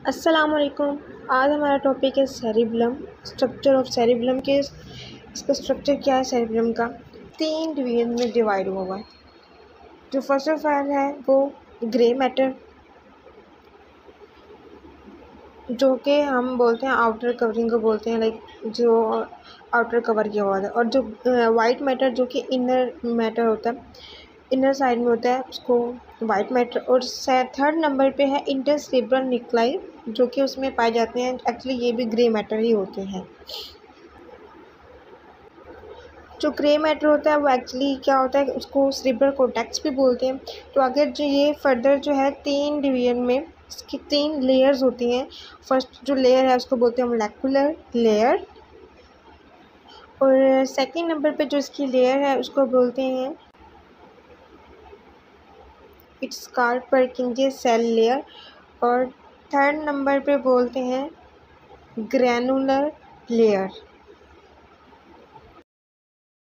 अस्सलाम वालेकुम। आज हमारा टॉपिक है सेरिबेलम, स्ट्रक्चर ऑफ सेरिबेलम के। इसका स्ट्रक्चर क्या है सेरिबेलम का? 3 डिवीजन में डिवाइड हुआ है। जो फर्स्ट ऑफ ऑल है वो ग्रे मैटर, जो कि हम बोलते हैं आउटर कवरिंग को बोलते हैं, लाइक जो आउटर कवर किया हुआ है। और जो वाइट मैटर जो कि इनर मैटर होता है, इनर साइड में होता है, उसको वाइट मैटर। और थर्ड नंबर पे है इंटरसेरेब्रल न्यूक्लाई, जो कि उसमें पाए जाते हैं। एक्चुअली ये भी ग्रे मैटर ही होते हैं। जो ग्रे मैटर होता है वो एक्चुअली क्या होता है, उसको सेरेब्रल कॉर्टेक्स भी बोलते हैं। तो अगर जो ये फर्दर जो है 3 डिवीजन में इसकी 3 लेयर्स होती हैं। फर्स्ट जो लेयर है उसको बोलते हैं मोलेकुलर लेयर, और सेकंड नंबर पे जो इसकी लेयर है उसको बोलते हैं it's called Purkinje cell layer, और थर्ड नंबर पे बोलते हैं ग्रैनुलर लेयर।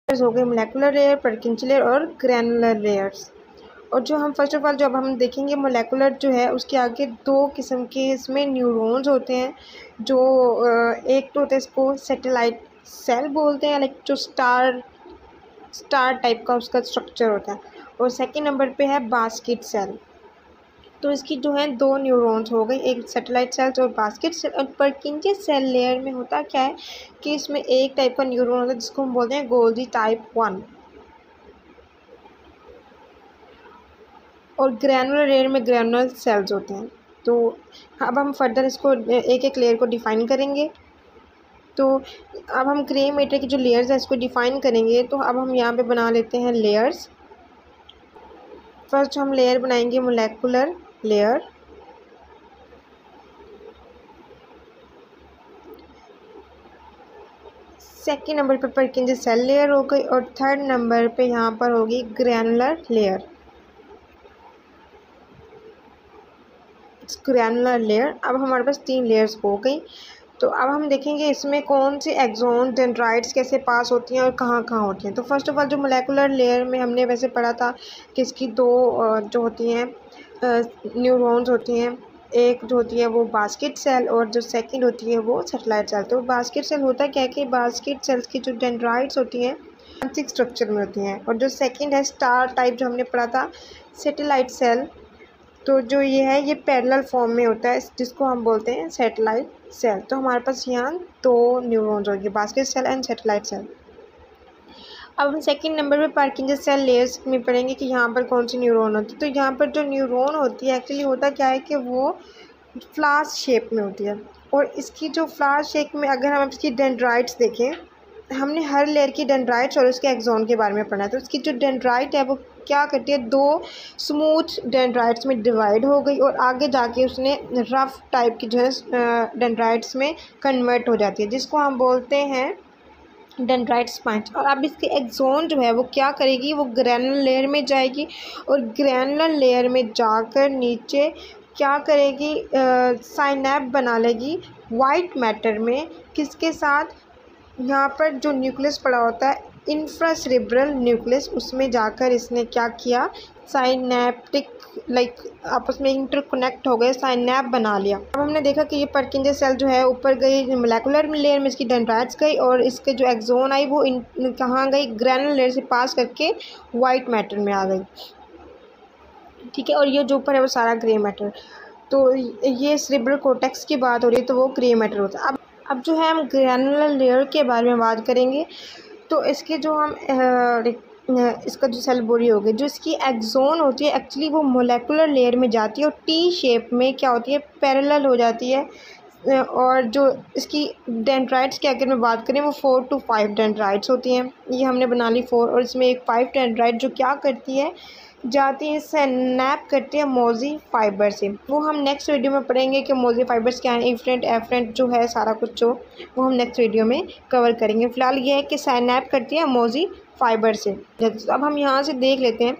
हो गए मोलेकुलर लेयर, परकिंजे लेयर और ग्रैनुलर लेयर्स। और जो हम फर्स्ट ऑफ ऑल जब हम देखेंगे मोलेकुलर जो है उसके आगे 2 किस्म के इसमें न्यूरॉन्स होते हैं। जो एक तो होता है, इसको सैटेलाइट सेल बोलते हैं, लाइक जो स्टार टाइप का उसका स्ट्रक्चर होता है। और सेकंड नंबर पे है बास्केट सेल। तो इसकी जो है 2 न्यूरॉन्स हो गई, एक सैटेलाइट सेल्स और बास्केट सेल। और परकिंजे सेल लेयर में होता क्या है कि इसमें एक टाइप का न्यूरॉन होता है जिसको हम बोलते हैं गोल्गी टाइप 1। और ग्रैनुलर लेयर में ग्रैनुलर सेल्स होते हैं। तो अब हम फर्दर इसको एक एक लेयर को डिफ़ाइन करेंगे। तो अब हम ग्रे मैटर की जो लेयर्स है इसको डिफ़ाइन करेंगे। तो अब हम यहाँ पे बना लेते हैं लेयर्स। फर्स्ट हम लेयर बनाएंगे मोलेकुलर लेयर, सेकेंड नंबर पे परकिंजे सेल लेयर हो गई, और थर्ड नंबर पे यहाँ पर होगी ग्रैनुलर लेयर। Granular layer. अब हमारे पास 3 लेयर्स हो गई। तो अब हम देखेंगे इसमें कौन से एक्सॉन डेंड्राइट्स कैसे पास होती हैं और कहाँ कहाँ होती हैं। तो फर्स्ट ऑफ ऑल जो मोलेकुलर लेयर में हमने वैसे पढ़ा था कि इसकी 2 जो होती हैं न्यूरॉन्स होती हैं। एक जो होती है वो बास्केट सेल, और जो सेकंड होती है वो सैटेलाइट सेल। तो बास्केट सेल होता क्या है कि बास्केट सेल्स की जो डेंड्राइट्स होती हैं आंतरिक स्ट्रक्चर में होती हैं। और जो सेकंड है स्टार टाइप जो हमने पढ़ा था सैटेलाइट सेल, तो जो ये है ये पैरेलल फॉर्म में होता है जिसको हम बोलते हैं सैटेलाइट सेल। तो हमारे पास यहाँ 2 न्यूरॉन्स होंगे, basket cell and satellite cell. अब हम सेकंड नंबर पे परकिंजे सेल लेयर्स में पढ़ेंगे कि यहाँ पर कौन सी न्यूरॉन होती है। तो यहाँ पर जो न्यूरॉन होती है एक्चुअली होता क्या है कि वो फ्लास्क शेप में होती है। और इसकी जो फ्लास्क शेप में अगर हम इसकी डेंड्राइट्स देखें, हमने हर लेयर की डेंड्राइट्स और उसके एक्सॉन के बारे में पढ़ा है। तो इसकी जो डेंड्राइट है वो क्या करती है, 2 स्मूथ डेंड्राइट्स में डिवाइड हो गई और आगे जाके उसने रफ टाइप की जो है डेंड्राइट्स में कन्वर्ट हो जाती है, जिसको हम बोलते हैं डेंड्राइट स्पंज। और अब इसके एक्सॉन जो है वो क्या करेगी, वो ग्रैनुलर लेयर में जाएगी, और ग्रैनुलर लेयर में जाकर नीचे क्या करेगी, साइनैप बना लेगी वाइट मैटर में। किसके साथ? यहाँ पर जो न्यूक्लियस पड़ा होता है इंफ्रासेरेब्रल न्यूक्लियस, उसमें जाकर इसने क्या किया, साइनैप्टिक लाइक आपस में इंटरकनेक्ट हो गए, साइनैप बना लिया। अब हमने देखा कि ये परकिंजे सेल जो है ऊपर गई मोलेकुलर लेयर में, इसकी डेंड्राइट्स गई, और इसके जो एक्सॉन आई वो कहाँ गई, ग्रैनुलर लेयर से पास करके वाइट मैटर में आ गई। ठीक है, और ये जो ऊपर है वो सारा ग्रे मैटर। तो ये सेरेब्रल कॉर्टेक्स की बात हो रही है, तो वो ग्रे मैटर होता है। अब जो है हम ग्रैनुलर लेयर के बारे में बात करेंगे। तो इसके जो हम इसका जो सेल बॉडी होगी, जो इसकी एक्सॉन होती है एक्चुअली वो मोलेकुलर लेयर में जाती है और टी शेप में क्या होती है, पैरेलल हो जाती है। और जो इसकी डेंड्राइट्स की अगर मैं बात करें वो 4 to 5 डेंड्राइट्स होती हैं। ये हमने बना ली 4, और इसमें एक 5 डेंड्राइट जो क्या करती है, जाती है सैनैप करती है मोज़ी फाइबर से। वो हम नेक्स्ट वीडियो में पढ़ेंगे कि मोज़ी फाइबर्स क्या हैं, इफरेंट एफरेंट जो है सारा कुछ जो वो हम नेक्स्ट वीडियो में कवर करेंगे। फिलहाल ये है कि सैनैप करती है मोज़ी फाइबर से। अब हम यहाँ से देख लेते हैं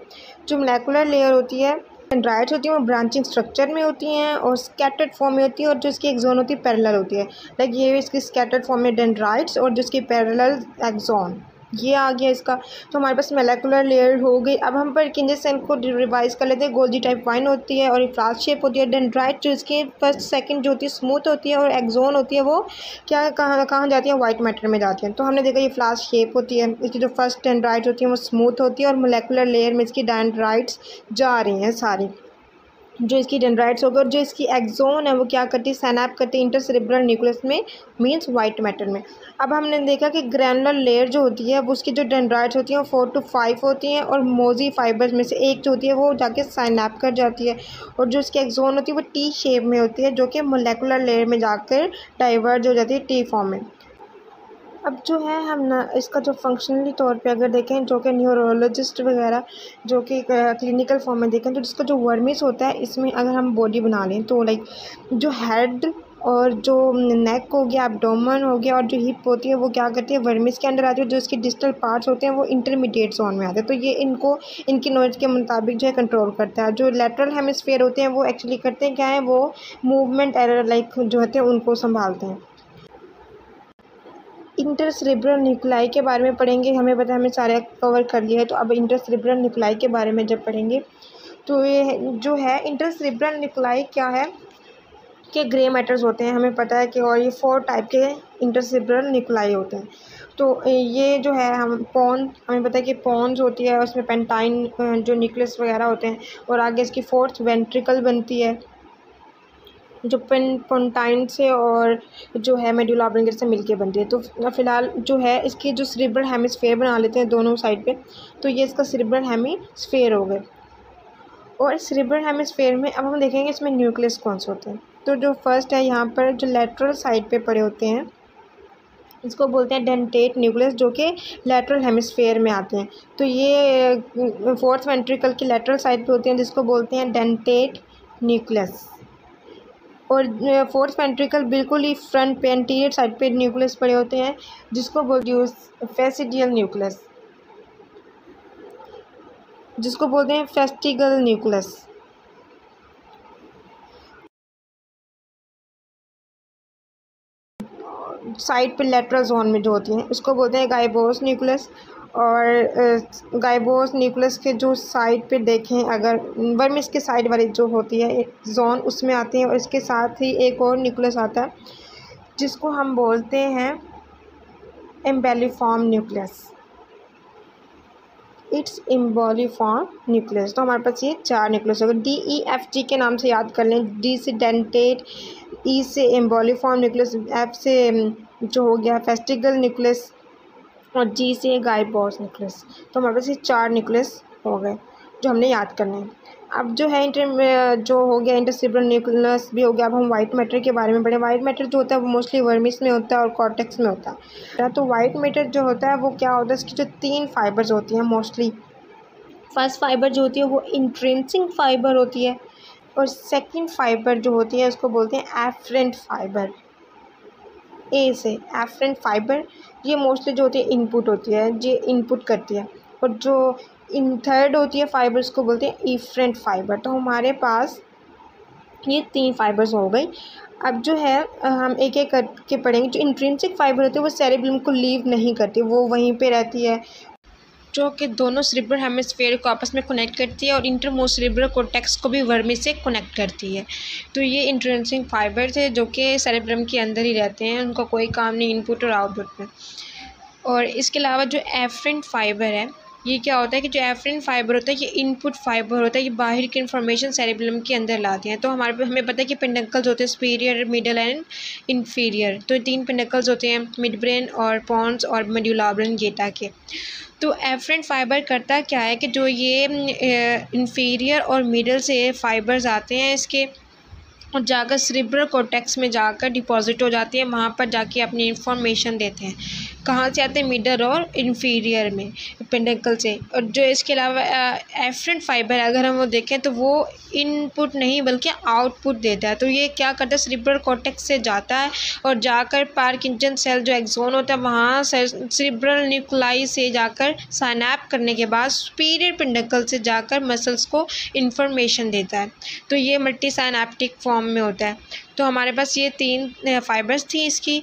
जो मोलेकुलर लेयर होती है, डेंड्राइट्स होती हैं वो ब्रांचिंग स्ट्रक्चर में होती हैं और स्कैटर्ड फॉर्म में होती है, और जो इसकी एक्सॉन होती है पैरेलल होती है। लाइक ये इसकी स्कैटर्ड फॉर्म में डेंड्राइट्स और जो इसकी पैरेलल एक्सॉन। ये आ गया इसका। तो हमारे पास मोलेकुलर लेयर हो गई। अब हम परकिंजेस सेल को रिवाइज कर लेते हैं। गोल्जी टाइप वाइन होती है और ये फ्लास्क शेप होती है। डेंड्राइट जो इसकी फर्स्ट सेकंड जो होती है स्मूथ होती है, और एक्सोन होती है वो क्या कहाँ कहाँ जाती है, वाइट मैटर में जाती है। तो हमने देखा ये फ्लास्क शेप होती है, इसकी जो फर्स्ट डेंड्राइट होती है वो स्मूथ होती है, और मोलेकुलर लेयर में इसकी डेंड्राइट्स जा रही हैं सारी, जो इसकी डेंड्राइट्स हो गए। और जो इसकी एक्सोन है वो क्या करती है, सैनैप करती है इंटरसेरेब्रल न्यूक्लियस में, मींस वाइट मैटर में। अब हमने देखा कि ग्रैनुलर लेयर जो होती है वो उसकी जो डेंड्राइट्स होती हैं वो 4 to 5 होती हैं, और मोजी फाइबर्स में से एक जो होती है वो जाके साइनैप कर जाती है, और जो इसकी एक्सोन होती है वो टी शेप में होती है, जो कि मोलेकुलर लेयर में जाकर डाइवर्ज हो जाती है टी फॉर्म में। अब जो है हम ना इसका जो फंक्शनली तौर पे अगर देखें, जो कि न्यूरोलॉजिस्ट वगैरह जो कि क्लिनिकल फॉर्म में देखें, तो जिसका जो वर्मिस होता है इसमें अगर हम बॉडी बना लें तो लाइक जो हेड और जो नेक हो गया, एब्डोमेन हो गया, और जो हिप होती है वो क्या करती है, वर्मिस के अंडर आती है। जो इसके डिस्टल पार्ट्स होते हैं वो इंटरमीडिएट जोन में आते हैं। तो ये इनको इनकी नॉलेज के मुताबिक जो है कंट्रोल करता है। जो लेटरल हेमिस्फीयर होते हैं वो एक्चुअली करते हैं क्या है, वो मूवमेंट एरर लाइक जो होते हैं उनको संभालते हैं। इंटरसेरेब्रल न्यूक्लाई के बारे में पढ़ेंगे। हमें पता है, हमें सारे कवर कर लिया है। तो अब इंटरसेरेब्रल न्यूक्लाई के बारे में जब पढ़ेंगे तो ये जो है इंटरसेरेब्रल न्यूक्लाई क्या है कि ग्रे मैटर्स होते हैं, हमें पता है कि, और ये 4 टाइप के इंटरसेरेब्रल न्यूक्लाई होते हैं। तो ये जो है हमें पता है कि पॉन्स होती है, उसमें पेंटाइन जो न्यूक्लियस वगैरह होते हैं, और आगे इसकी 4th वेंट्रिकल बनती है जो पोंटाइन से और जो है मेडुला ऑब्लिंगेट से मिलके बनती है। तो फ़िलहाल जो है इसकी जो सेरेब्रल हेमिस्फीयर बना लेते हैं दोनों साइड पे, तो ये इसका सेरेब्रल हेमिस्फीयर हो गए। और सेरेब्रल हेमिस्फीयर में अब हम देखेंगे इसमें न्यूक्लियस कौन से होते हैं। तो जो फर्स्ट है यहाँ पर जो लेटरल साइड पे पड़े होते हैं, इसको बोलते हैं डेंटेट न्यूक्लियस, जो कि लेटरल हेमिस्फीयर में आते हैं। तो ये 4th वेंट्रिकल की लेटरल साइड पे होते हैं, जिसको बोलते हैं डेंटेट न्यूक्लियस। और 4th वेंट्रिकल बिल्कुल ही फ्रंट पे एंटीरियर साइड पे न्यूक्लियस पड़े होते हैं, जिसको बोलते हैं फेसिडियल न्यूक्लियस, जिसको बोलते हैं फेस्टिगल न्यूक्लियस। साइड पे लेटरल जोन में जो होती हैं उसको बोलते हैं गाइबोस न्यूक्लियस। और गाइबोस न्यूक्लियस के जो साइड पे देखें, अगर वर्मिस के साइड वाली जो होती है जोन उसमें आते हैं, और इसके साथ ही एक और न्यूक्लियस आता है जिसको हम बोलते हैं emboliform nucleus. It's emboliform nucleus. तो हमारे पास ये 4 न्यूक्लियस होगा। DEFG के नाम से याद कर लें। D से डेंटेट, E से एम्बेलिफॉर्म न्यूक्लियस, F से जो हो गया फेस्टिगल न्यूक्लियस, और G से गाइबोस न्यूक्लियस। तो हमारे पास ये 4 न्यूक्लियस हो गए जो हमने याद करने हैं। अब जो है जो हो गया इंटरसेरेब्रल न्यूक्लियस भी हो गया। अब हम वाइट मैटर के बारे में पढ़ें। वाइट मैटर जो होता है वो मोस्टली वर्मिस में होता है और कॉर्टेक्स में होता है। तो वाइट मैटर जो होता है वो क्या होता है, इसकी जो 3 फाइबर्स होती हैं मोस्टली। फर्स्ट फाइबर जो होती है वो इंट्रिंसिक फाइबर होती है, और सेकंड फाइबर जो होती है उसको बोलते हैं एफरेंट फाइबर। ए से एफरेंट फाइबर, ये मोस्टली जो होती है इनपुट होती है, ये इनपुट करती है। और जो थर्ड होती है फाइबर उसको बोलते हैं इफरेंट फाइबर। तो हमारे पास ये 3 फाइबर्स हो गई। अब जो है हम एक एक करके पढ़ेंगे। जो इंट्रिंसिक फाइबर होती है वो सेरेब्रम को लीव नहीं करती, वो वहीं पे रहती है, जो कि दोनों सेरेब्रल हेमिस्फीयर को आपस में कनेक्ट करती है, और इंटरमोस्ट सेरेब्रल कॉर्टेक्स को भी वर्मिस से कनेक्ट करती है। तो ये इंट्रिंसिक फाइबर्स है जो कि सेरेब्रम के अंदर ही रहते हैं, उनका कोई काम नहीं इनपुट और आउटपुट में। और इसके अलावा जो एफरेंट फाइबर है, ये क्या होता है कि जो एफरेंट फाइबर होता है ये इनपुट फाइबर होता है, ये बाहर की इन्फॉर्मेशन सेरेब्रम के अंदर लाते हैं। तो हमें पता है कि पेंडिकल्स होते हैं सुपीरियर, मिडल एंड इंफीरियर। तो 3 पेंडिकल्स होते हैं, मिड ब्रेन और पॉन्स और मेडुला ऑब्लिंगेटा के। तो एफरेंट फाइबर करता क्या है कि जो ये इंफीरियर और मिडल से फाइबर्स आते हैं इसके, और जाकर सेरेब्रल कॉर्टेक्स में जाकर डिपॉजिट हो जाती है, वहाँ पर जाके अपनी इंफॉर्मेशन देते हैं। कहाँ से आते हैं, मिडल और इन्फीरियर में पेंडिकल से। और जो इसके अलावा एफरेंट फाइबर अगर हम वो देखें तो वो इनपुट नहीं बल्कि आउटपुट देता है। तो ये क्या करता है, सेरेब्रल कॉर्टेक्स से जाता है और जाकर पार्किंसन सेल जो एक्सोन होता है वहाँ सेरेब्रल न्यूक्लाई से जाकर साइनैप करने के बाद सुपीरियर पेंडिकल से जाकर मसल्स को इंफॉर्मेशन देता है। तो ये मल्टी साइनैप्टिक फॉर्म में होता है। तो हमारे पास ये 3 फाइबर्स थी इसकी,